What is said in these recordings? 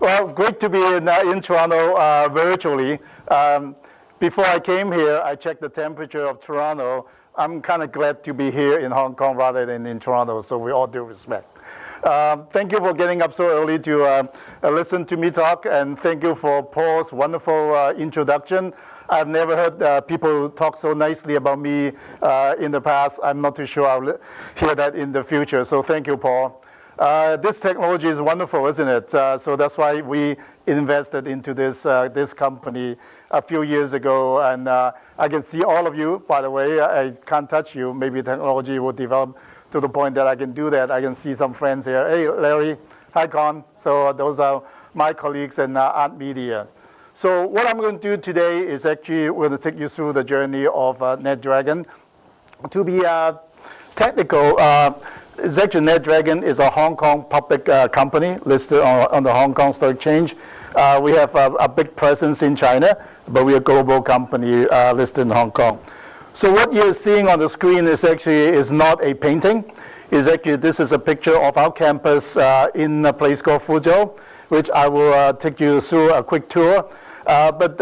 Well, great to be in Toronto virtually. Before I came here, I checked the temperature of Toronto. I'm kind of glad to be here in Hong Kong rather than in Toronto, so with all due respect. Thank you for getting up so early to listen to me talk, and thank you for Paul's wonderful introduction. I've never heard people talk so nicely about me in the past. I'm not too sure I'll hear that in the future, so thank you, Paul. This technology is wonderful, isn't it? So that's why we invested into this company a few years ago. And I can see all of you, by the way. I can't touch you. Maybe technology will develop to the point that I can do that. I can see some friends here. Hey, Larry. Hi, Con. So those are my colleagues in Art Media. So what I'm going to do today is actually we're going to take you through the journey of NetDragon. To be technical, NetDragon is a Hong Kong public company listed on the Hong Kong Stock Exchange. We have a big presence in China, but we're a global company listed in Hong Kong. So what you're seeing on the screen is not a painting. This is a picture of our campus in a place called Fuzhou, which I will take you through a quick tour. But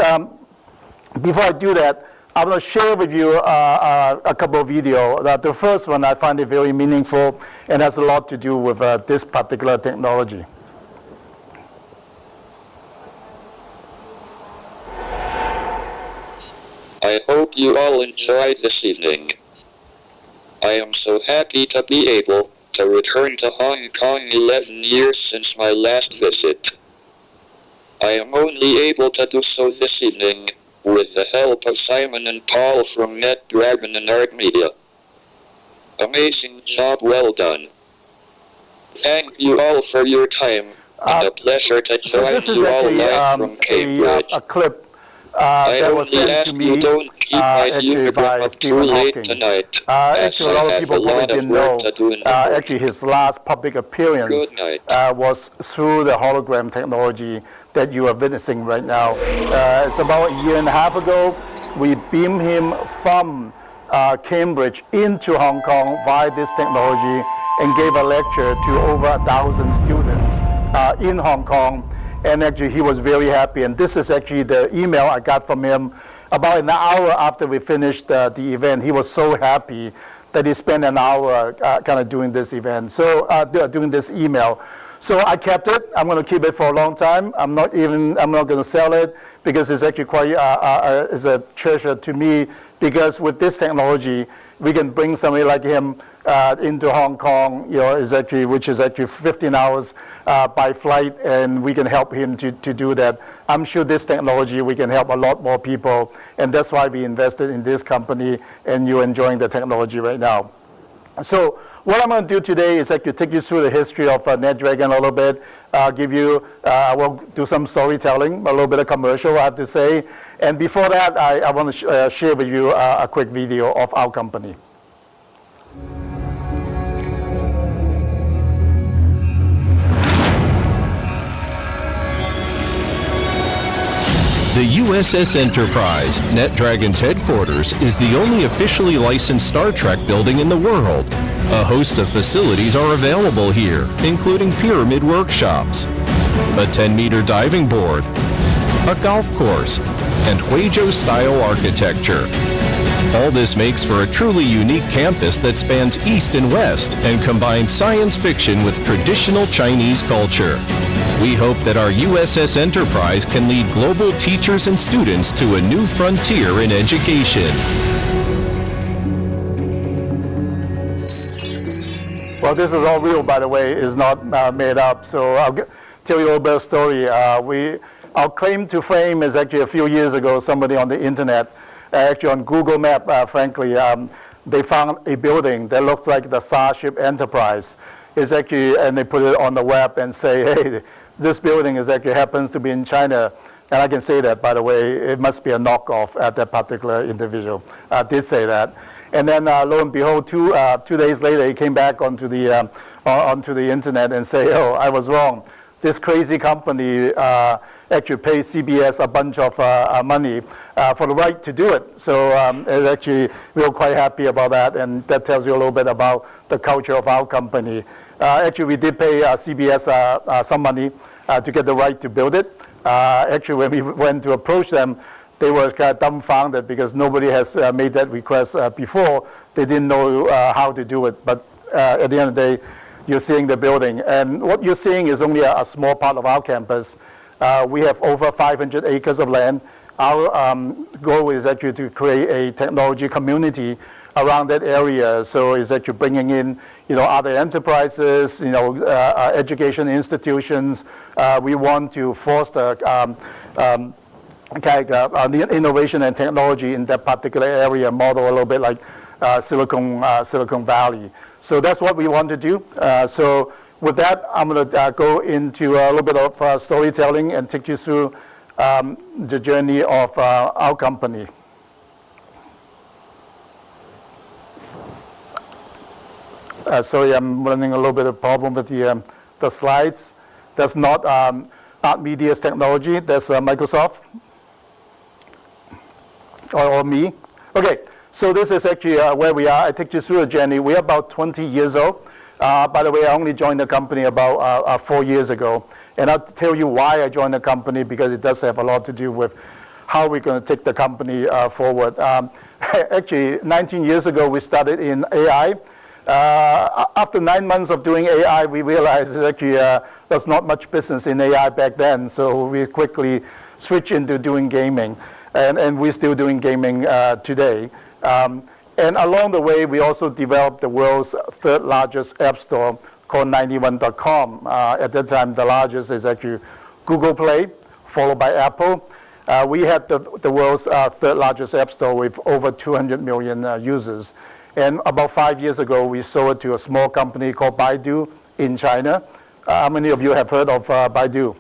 before I do that, I'm going to share with you a couple of videos. The first one, I find it very meaningful and has a lot to do with this particular technology. I hope you all enjoyed this evening. I am so happy to be able to return to Hong Kong 11 years since my last visit. I am only able to do so this evening with the help of Simon and Paul from NetDragon and Art Media. Amazing job well done. Thank you all for your time, and a pleasure to join you all live from Cambridge. A clip I that was only sent ask to you me don't keep my uniform up too late tonight, as actually, a I lot of have people a probably lot of didn't work know. to do in the morning. Actually, his last public appearance Good night. was through the hologram technology that you are witnessing right now. It's about a year and a half ago. We beamed him from Cambridge into Hong Kong via this technology and gave a lecture to over 1,000 students in Hong Kong. And actually, he was very happy. And this is actually the email I got from him about an hour after we finished the event. He was so happy that he spent an hour kind of doing this event, doing this email. So I kept it. I'm going to keep it for a long time. I'm not going to sell it because it's actually quite is a treasure to me. Because with this technology, we can bring somebody like him into Hong Kong, which is actually 15 hours by flight, and we can help him to do that. I'm sure this technology, we can help a lot more people, and that's why we invested in this company, and you're enjoying the technology right now. So what I'm going to do today is actually take you through the history of NetDragon a little bit, I will do some storytelling, a little bit of commercial, I have to say. And before that, I want to share with you a quick video of our company. The USS Enterprise, NetDragon's headquarters, is the only officially licensed Star Trek building in the world. A host of facilities are available here, including pyramid workshops, a 10-meter diving board, a golf course, and Huizhou-style architecture. All this makes for a truly unique campus that spans east and west and combines science fiction with traditional Chinese culture. We hope that our USS Enterprise can lead global teachers and students to a new frontier in education. Well, this is all real, by the way. It's not made up. So I'll tell you a little bit of story. Our claim to fame is actually a few years ago, somebody on the internet, actually on Google Map, frankly, they found a building that looked like the Starship Enterprise. It's actually, and they put it on the web and say, hey, this building happens to be in China. And I can say that, by the way, it must be a knockoff at that particular individual. Did say that. And then lo and behold, 2 days later, he came back onto the internet and say, oh, I was wrong. This crazy company actually pays CBS a bunch of money for the right to do it. So actually, we were quite happy about that, and that tells you a little bit about the culture of our company. Actually, we did pay CBS some money to get the right to build it. Actually, when we went to approach them, they were kind of dumbfounded because nobody has made that request before. They didn't know how to do it. But at the end of the day, you're seeing the building. And what you're seeing is only a small part of our campus. We have over 500 acres of land. Our goal is actually to create a technology community around that area. So it's actually bringing in, other enterprises, education institutions. We want to foster innovation and technology in that particular area, model a little bit like Silicon Valley. So that's what we want to do. So with that, I'm going to go into a little bit of storytelling and take you through the journey of our company. Sorry, I'm running a little bit of problem with the slides. That's not Art Media's technology. That's Microsoft or me. Okay, so this is actually where we are. I take you through a journey. We're about 20 years old. By the way, I only joined the company about 4 years ago. And I'll tell you why I joined the company, because it does have a lot to do with how we're going to take the company forward. Actually, 19 years ago, we started in AI. After 9 months of doing AI, we realized that actually there's not much business in AI back then. So we quickly switched into doing gaming. And we're still doing gaming today. And along the way, we also developed the world's third largest app store called 91.com. At that time, the largest is actually Google Play, followed by Apple. We had the world's third largest app store with over 200 million users. And about 5 years ago, we sold it to a small company called Baidu in China. How many of you have heard of Baidu?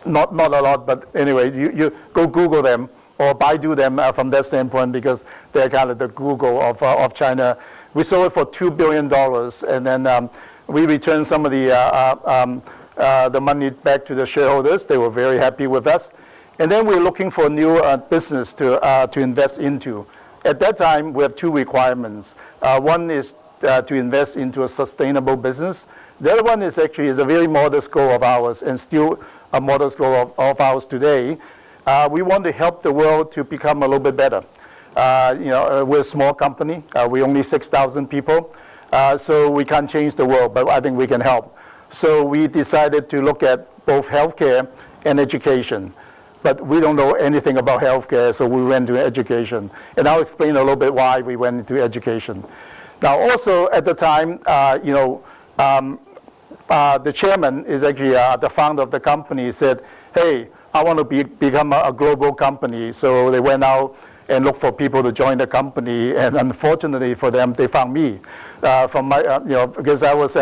Not a lot, but anyway, you go Google them or Baidu them from that standpoint, because they're kind of the Google of China. We sold it for $2 billion, and then we returned some of the money back to the shareholders. They were very happy with us. And then we're looking for a new business to invest into. At that time, we have two requirements. One is to invest into a sustainable business. The other one is actually a very modest goal of ours, and still a modest goal of ours today. We want to help the world to become a little bit better. We're a small company. We're only 6,000 people. So we can't change the world, but I think we can help. So we decided to look at both healthcare and education. But we don't know anything about healthcare, so we went to education. And I'll explain a little bit why we went into education. Now, also at the time, the chairman is actually the founder of the company, said, hey, I want to become a global company. So they went out and looked for people to join the company. And unfortunately for them, they found me. Because I was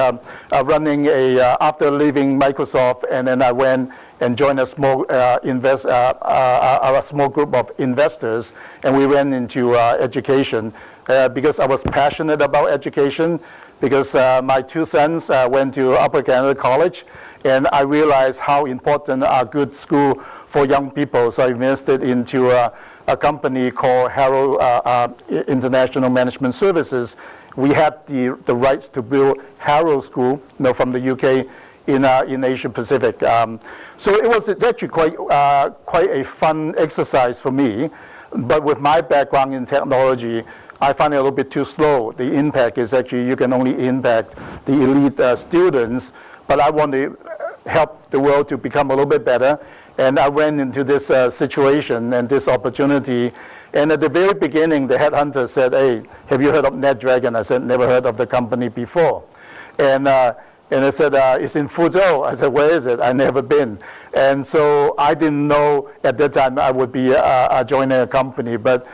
running after leaving Microsoft, and then I went and joined a small small group of investors, and we went into education because I was passionate about education. Because my two sons went to Upper Canada College, and I realized how important a good school for young people. So I invested into a company called Harrow International Management Services. We had the rights to build Harrow School, from the UK in Asia Pacific. So it's actually quite a fun exercise for me. But with my background in technology, I find it a little bit too slow. The impact is actually, you can only impact the elite students, but I want to help the world to become a little bit better. And I went into this situation and this opportunity. And at the very beginning, the headhunter said, hey, have you heard of NetDragon? I said, never heard of the company before. And I said, it's in Fuzhou. I said, where is it? I've never been. And so I didn't know at that time I would be joining a company. But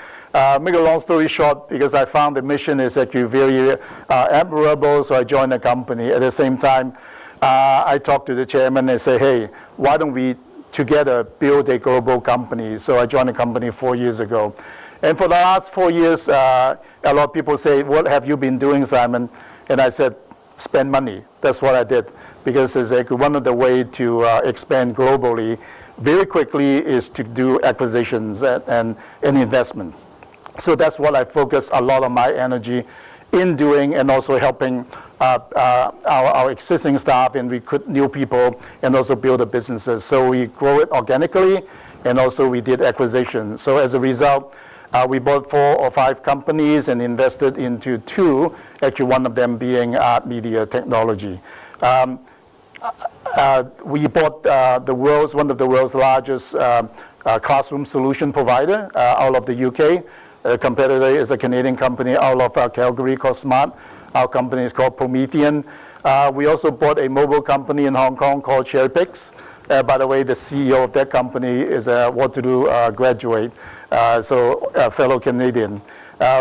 make a long story short, because I found the mission is actually very admirable, so I joined the company. At the same time, I talked to the chairman and said, hey, why don't we together build a global company? So I joined the company 4 years ago. And for the last 4 years, a lot of people say, what have you been doing, Simon? And I said, spend money. That's what I did. Because it's like one of the ways to expand globally very quickly is to do acquisitions and investments. So that's what I focus a lot of my energy in doing, and also helping our existing staff and recruit new people and also build the businesses. So we grow it organically, and also we did acquisition. So as a result, we bought 4 or 5 companies and invested into 2, actually one of them being Art Media Technology. We bought one of the world's largest classroom solution provider out of the UK. A competitor is a Canadian company out of Calgary called Smart. Our company is called Promethean. We also bought a mobile company in Hong Kong called SharePix. By the way, the CEO of that company is a what-to-do graduate, so a fellow Canadian.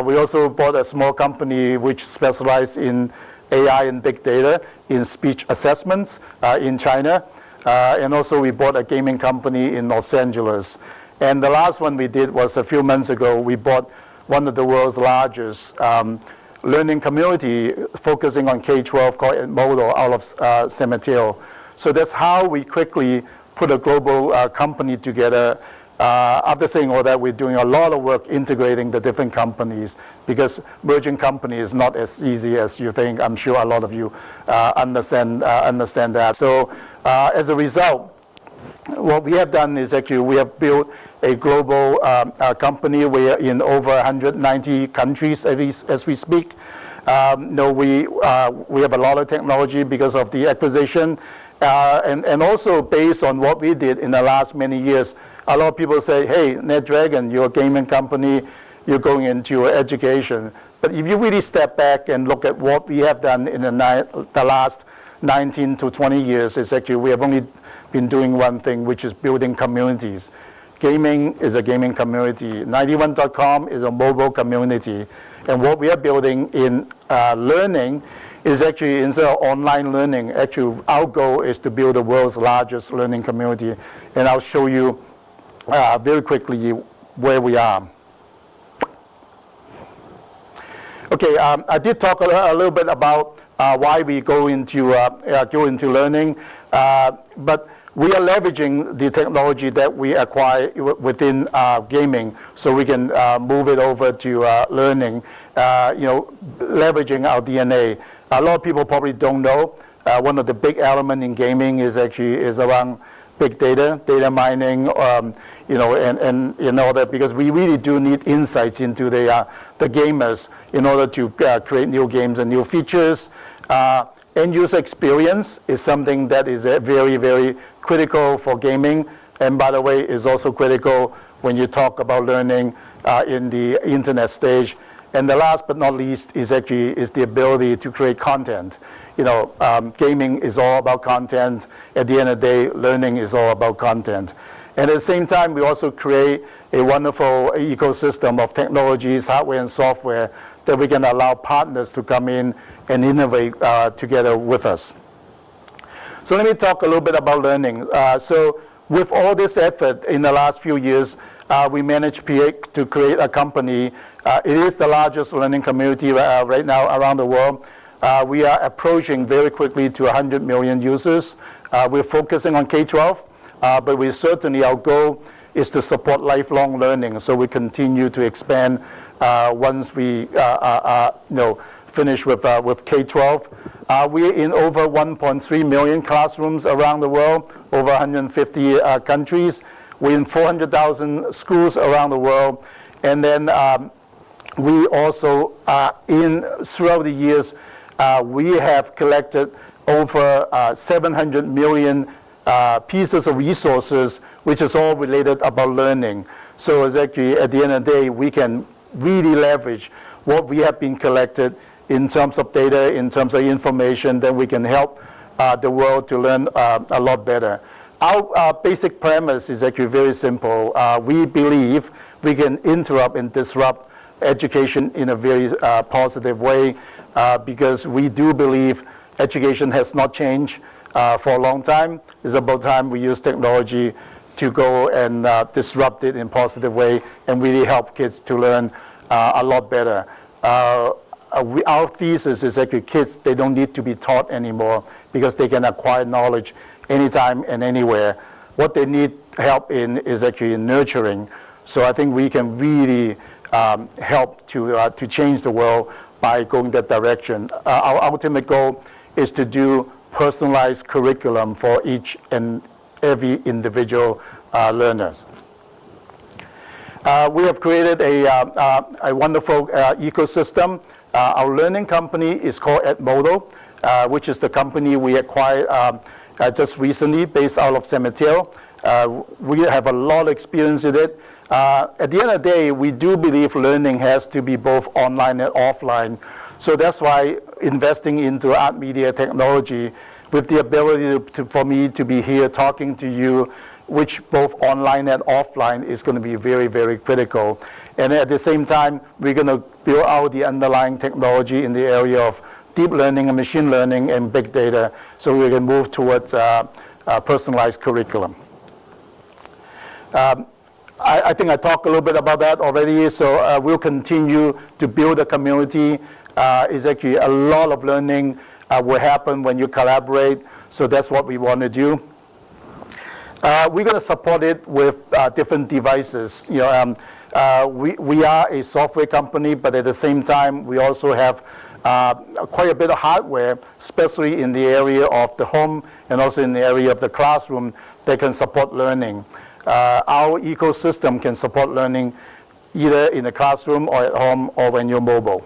We also bought a small company which specialized in AI and big data in speech assessments in China. And also we bought a gaming company in Los Angeles. And the last one we did was a few months ago. We bought one of the world's largest learning community focusing on K-12 called Edmodo out of San Mateo. So that's how we quickly put a global company together. After saying all that, we're doing a lot of work integrating the different companies, because merging companies is not as easy as you think. I'm sure a lot of you understand that. So as a result, what we have done is actually we have built a global company. We are in over 190 countries as we speak. We have a lot of technology because of the acquisition. And also based on what we did in the last many years, a lot of people say, hey, NetDragon, you're a gaming company, you're going into education. But if you really step back and look at what we have done in the last 19 to 20 years, it's actually we have only been doing one thing, which is building communities. Gaming is a gaming community. 91.com is a mobile community. And what we are building in learning is actually, instead of online learning, actually our goal is to build the world's largest learning community. And I'll show you very quickly where we are. Okay, I did talk a little bit about why we go into learning, but we are leveraging the technology that we acquire within gaming, so we can move it over to learning. Leveraging our DNA. A lot of people probably don't know. One of the big elements in gaming is around big data, data mining, and all that, because we really do need insights into the gamers in order to create new games and new features. End user experience is something that is very, very critical for gaming, and by the way, is also critical when you talk about learning in the internet stage. And the last but not least is the ability to create content. Gaming is all about content. At the end of the day, learning is all about content. And at the same time, we also create a wonderful ecosystem of technologies, hardware and software, that we can allow partners to come in and innovate together with us. So let me talk a little bit about learning. So with all this effort in the last few years, we managed to create a company. It is the largest learning community right now around the world. We are approaching very quickly to 100 million users. We're focusing on K-12, but our goal is to support lifelong learning. So we continue to expand once we finish with K-12. We're in over 1.3 million classrooms around the world, over 150 countries. We're in 400,000 schools around the world. And then we also, throughout the years, we have collected over 700 million pieces of resources, which is all related about learning. So it's actually, at the end of the day, we can really leverage what we have been collected in terms of data, in terms of information, then we can help the world to learn a lot better. Our basic premise is actually very simple. We believe we can interrupt and disrupt education in a very positive way, because we do believe education has not changed for a long time. It's about time we use technology to go and disrupt it in a positive way and really help kids to learn a lot better. Our thesis is actually kids, they don't need to be taught anymore, because they can acquire knowledge anytime and anywhere. What they need help in is actually in nurturing. So I think we can really help to change the world by going that direction. Our ultimate goal is to do personalized curriculum for each and every individual learners. We have created a wonderful ecosystem. Our learning company is called Edmodo, which is the company we acquired just recently, based out of San Mateo. We have a lot of experience in it. At the end of the day, we do believe learning has to be both online and offline. So that's why investing into art media technology with the ability for me to be here talking to you, which both online and offline is going to be very, very critical. And at the same time, we're going to build out the underlying technology in the area of deep learning and machine learning and big data, so we can move towards personalized curriculum. I think I talked a little bit about that already, so we'll continue to build a community. It's actually a lot of learning will happen when you collaborate, so that's what we want to do. We're going to support it with different devices. We are a software company, but at the same time, we also have quite a bit of hardware, especially in the area of the home and also in the area of the classroom, that can support learning. Our ecosystem can support learning either in the classroom or at home or when you're mobile.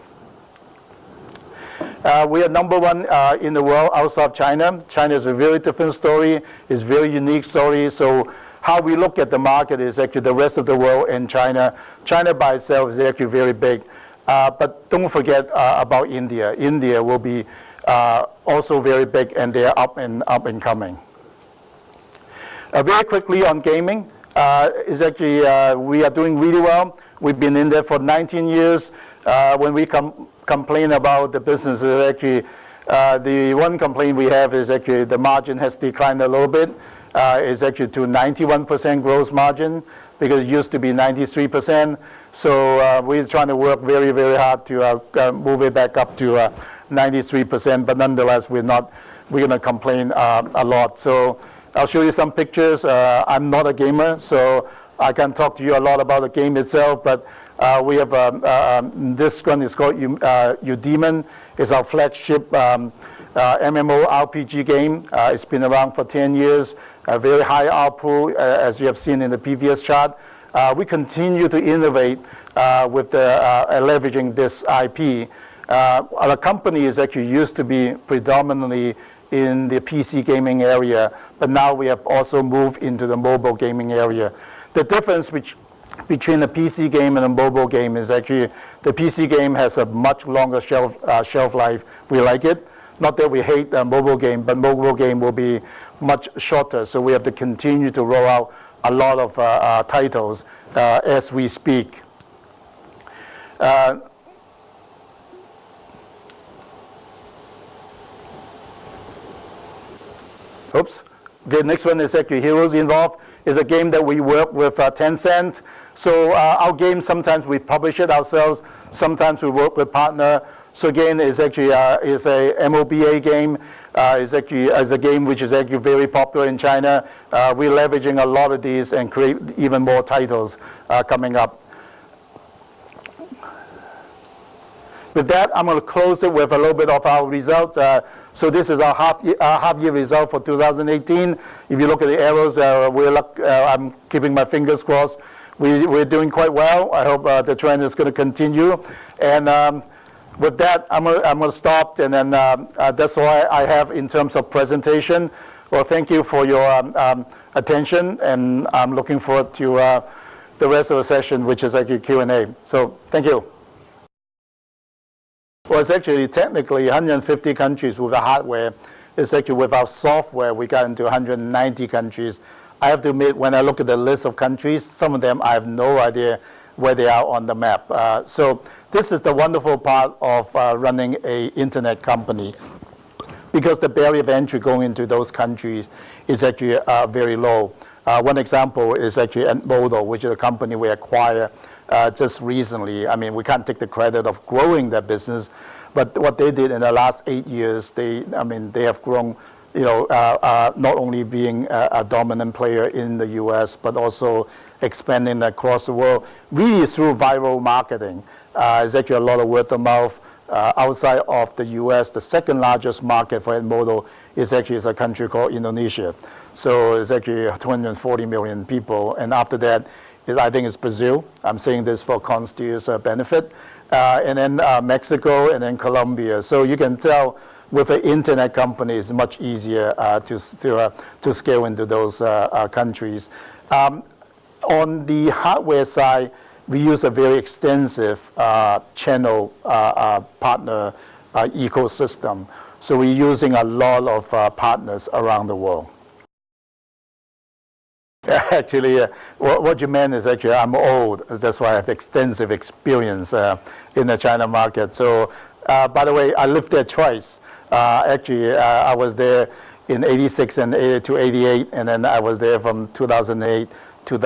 We are number one in the world outside of China. China is a very different story. It's a very unique story. So how we look at the market is actually the rest of the world and China. China by itself is actually very big. But don't forget about India. India will be also very big, and they are up and coming. Very quickly on gaming, is actually we are doing really well. We've been in there for 19 years. When we complain about the business, actually the one complaint we have is actually the margin has declined a little bit. It's actually to 91% gross margin, because it used to be 93%. So we're trying to work very, very hard to move it back up to 93%. But nonetheless, we're going to complain a lot. So I'll show you some pictures. I'm not a gamer, so I can talk to you a lot about the game itself. But we have this one is called Eudemon. It's our flagship MMORPG game. It's been around for 10 years. A very high output, as you have seen in the previous chart. We continue to innovate with leveraging this IP. Our company is actually used to be predominantly in the PC gaming area, but now we have also moved into the mobile gaming area. The difference between the PC game and a mobile game is actually the PC game has a much longer shelf life. We like it. Not that we hate the mobile game, but mobile game will be much shorter. So we have to continue to roll out a lot of titles as we speak. Oops. The next one is actually Heroes Involved. It's a game that we work with Tencent. So our game, sometimes we publish it ourselves, sometimes we work with partner. So again, it's actually is a MOBA game. It's actually is a game which is actually very popular in China. We're leveraging a lot of these and create even more titles coming up. With that, I'm going to close it with a little bit of our results. So this is our half-year result for 2018. If you look at the arrows, I'm keeping my fingers crossed. We're doing quite well. I hope the trend is going to continue. And with that, I'm going to stop, and then that's all I have in terms of presentation. Well, thank you for your attention, and I'm looking forward to the rest of the session, which is actually Q&A. So thank you. Well, it's actually technically 150 countries with the hardware. It's actually with our software, we got into 190 countries. I have to admit, when I look at the list of countries, some of them I have no idea where they are on the map. So this is the wonderful part of running an internet company, because the barrier of entry going into those countries is actually very low. One example is actually Edmodo, which is a company we acquired just recently. I mean, we can't take the credit of growing that business, but what they did in the last 8 years, they have grown, not only being a dominant player in the US, but also expanding across the world, really through viral marketing. There's actually a lot of word of mouth. outside of the U.S., the second largest market for Edmodo is a country called Indonesia. So it's actually 240 million people. And after that, I think it's Brazil. I'm saying this for Consti's benefit. And then Mexico, and then Colombia. So you can tell with an internet company, it's much easier to scale into those countries. On the hardware side, we use a very extensive channel partner ecosystem. So we're using a lot of partners around the world. Actually, what you meant is actually I'm old. That's why I have extensive experience in the China market. So, by the way, I lived there twice. Actually, I was there in 86 and to 88, and then I was there from 2008 to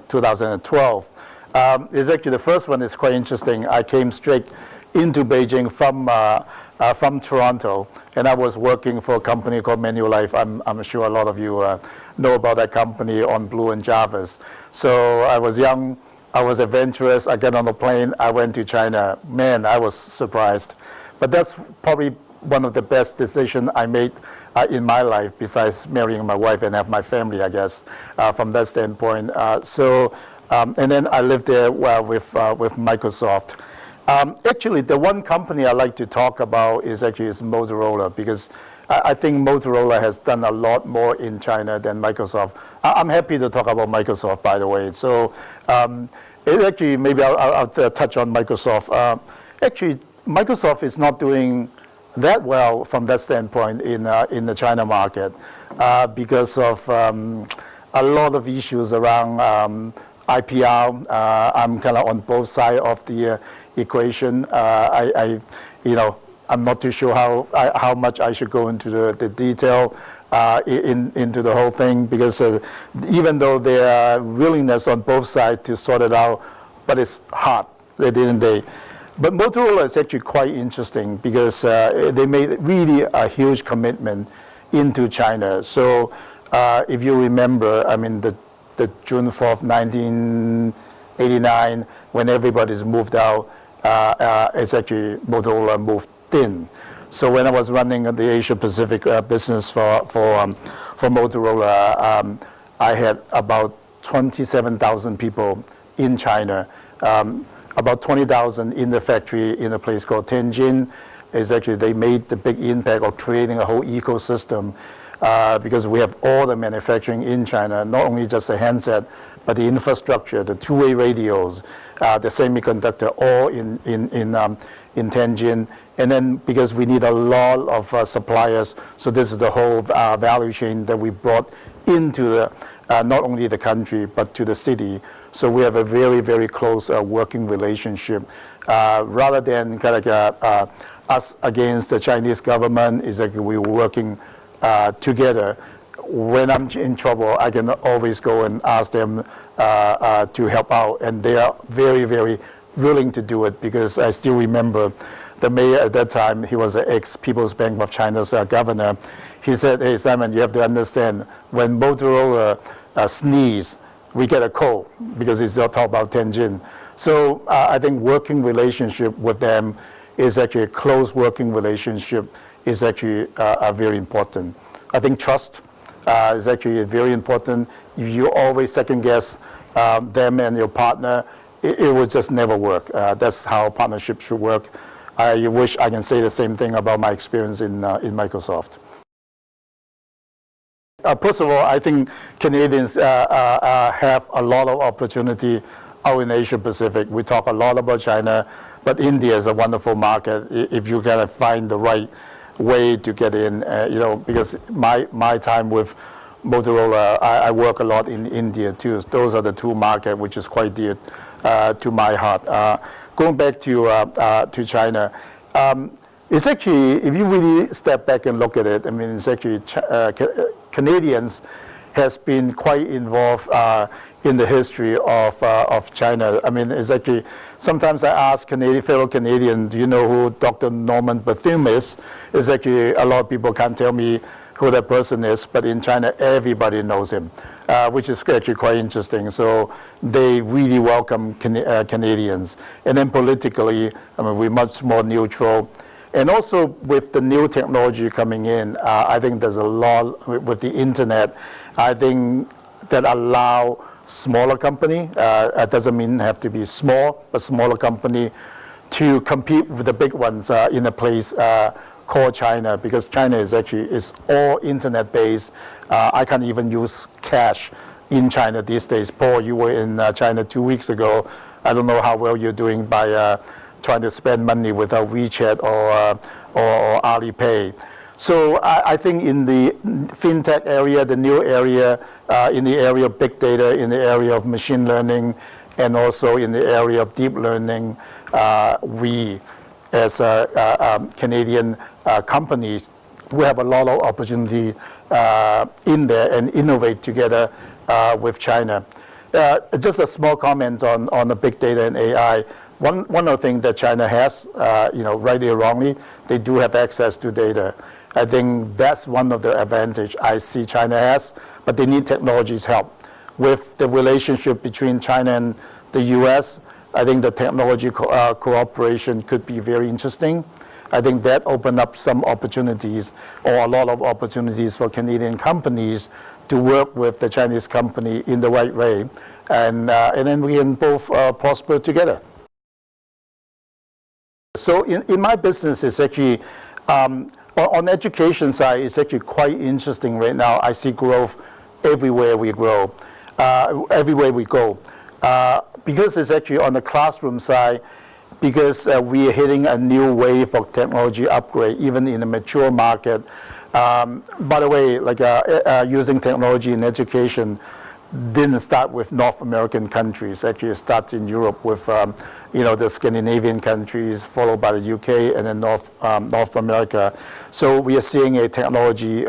2012. It's actually the first one is quite interesting. I came straight into Beijing from Toronto, and I was working for a company called Manulife. I'm sure a lot of you know about that company on Blue and Jarvis. So I was young, I was adventurous. I got on the plane, I went to China. Man, I was surprised. But that's probably one of the best decisions I made in my life, besides marrying my wife and have my family, I guess, from that standpoint. And then I lived there with Microsoft. Actually, the one company I like to talk about is Motorola, because I think Motorola has done a lot more in China than Microsoft. I'm happy to talk about Microsoft, by the way. So maybe I'll touch on Microsoft. Actually, Microsoft is not doing that well from that standpoint in the China market because of a lot of issues around IPR. I'm kind of on both sides of the equation. I'm not too sure how much I should go into the detail into the whole thing, because even though there are willingness on both sides to sort it out, but it's hard at the end of the day. But Motorola is actually quite interesting because they made really a huge commitment into China. So if you remember, I mean, the June 4th, 1989, when everybody's moved out, it's actually Motorola moved in. So when I was running the Asia Pacific business for Motorola, I had about 27,000 people in China. About 20,000 in the factory in a place called Tianjin. They made the big impact of creating a whole ecosystem because we have all the manufacturing in China, not only just the handset, but the infrastructure, the two-way radios, the semiconductor, all in Tianjin. And then because we need a lot of suppliers, so this is the whole value chain that we brought into not only the country, but to the city. So we have a very, very close working relationship. Rather than kind of us against the Chinese government, we're working together. When I'm in trouble, I can always go and ask them to help out. And they are very, very willing to do it, because I still remember the mayor at that time, he was an ex-People's Bank of China's governor. He said, "Hey, Simon, you have to understand, when Motorola sneeze, we get a cold," because he's all talk about Tianjin. So I think working relationship with them is actually a close working relationship is actually very important. I think trust is actually very important. If you always second guess them and your partner, it will just never work. That's how partnership should work. I wish I can say the same thing about my experience in Microsoft. First of all, I think Canadians have a lot of opportunity out in Asia Pacific. We talk a lot about China, but India is a wonderful market if you can find the right way to get in. Because my time with Motorola, I work a lot in India too. Those are the two markets which is quite dear to my heart. Going back to China, it's actually, if you really step back and look at it, I mean, it's actually Canadians has been quite involved in the history of China. I mean, it's actually, sometimes I ask fellow Canadians, do you know who Dr. Norman Bethune is? It's actually, a lot of people can't tell me who that person is, but in China, everybody knows him, which is actually quite interesting. So they really welcome Canadians. And then politically, I mean, we're much more neutral. And also with the new technology coming in, I think there's a lot with the internet, I think that allow smaller company, it doesn't mean have to be small, but smaller company to compete with the big ones in a place called China, because China is all internet based. I can't even use cash in China these days. Paul, you were in China 2 weeks ago. I don't know how well you're doing by trying to spend money without WeChat or Alipay. So I think in the fintech area, the new area, in the area of big data, in the area of machine learning, and also in the area of deep learning, we as Canadian companies, we have a lot of opportunity in there and innovate together with China. Just a small comment on the big data and AI. One of the things that China has, rightly or wrongly, they do have access to data. I think that's one of the advantage I see China has, but they need technology's help. With the relationship between China and the US, I think the technology cooperation could be very interesting. I think that opened up some opportunities, or a lot of opportunities for Canadian companies to work with the Chinese company in the right way. And then we can both prosper together. So in my business, it's actually, on the education side, it's actually quite interesting right now. I see growth everywhere we grow, everywhere we go. Because it's actually on the classroom side, because we are hitting a new wave of technology upgrade, even in a mature market. By the way, like using technology in education didn't start with North American countries. Actually, it starts in Europe with the Scandinavian countries, followed by the UK, and then North America. So we are seeing a technology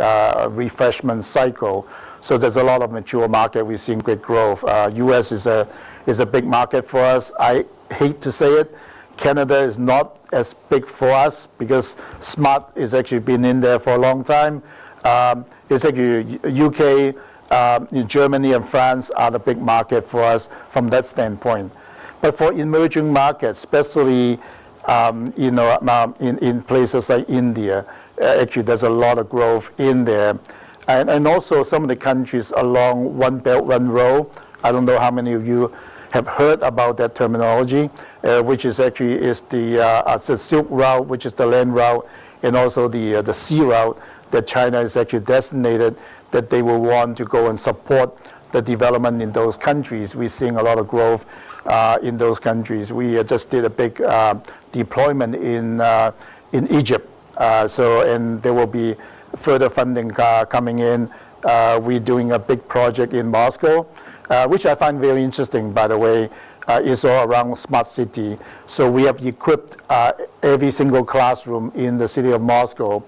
refreshment cycle. So there's a lot of mature market. We're seeing great growth. US is a big market for us. I hate to say it. Canada is not as big for us because Smart is actually been in there for a long time. It's actually UK, Germany and France are the big market for us from that standpoint. But for emerging markets, especially in places like India, actually there's a lot of growth in there. And also some of the countries along One Belt, One Road. I don't know how many of you have heard about that terminology, which is actually the Silk Route, which is the land route, and also the sea route that China is actually designated that they will want to go and support the development in those countries. We're seeing a lot of growth in those countries. We just did a big deployment in Egypt, and there will be further funding coming in. We're doing a big project in Moscow, which I find very interesting, by the way, is all around smart city. So we have equipped every single classroom in the city of Moscow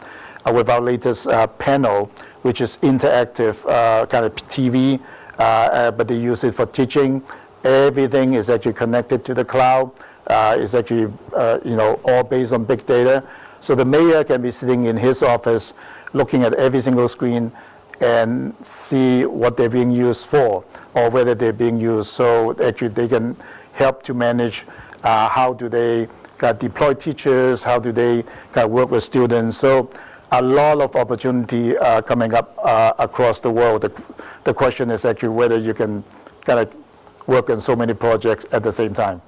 with our latest panel, which is interactive kind of TV, but they use it for teaching. Everything is actually connected to the cloud. It's actually all based on big data. So the mayor can be sitting in his office looking at every single screen and see what they're being used for or whether they're being used. So actually they can help to manage how do they deploy teachers, how do they work with students. So a lot of opportunity coming up across the world. The question is actually whether you can kind of work on so many projects at the same time.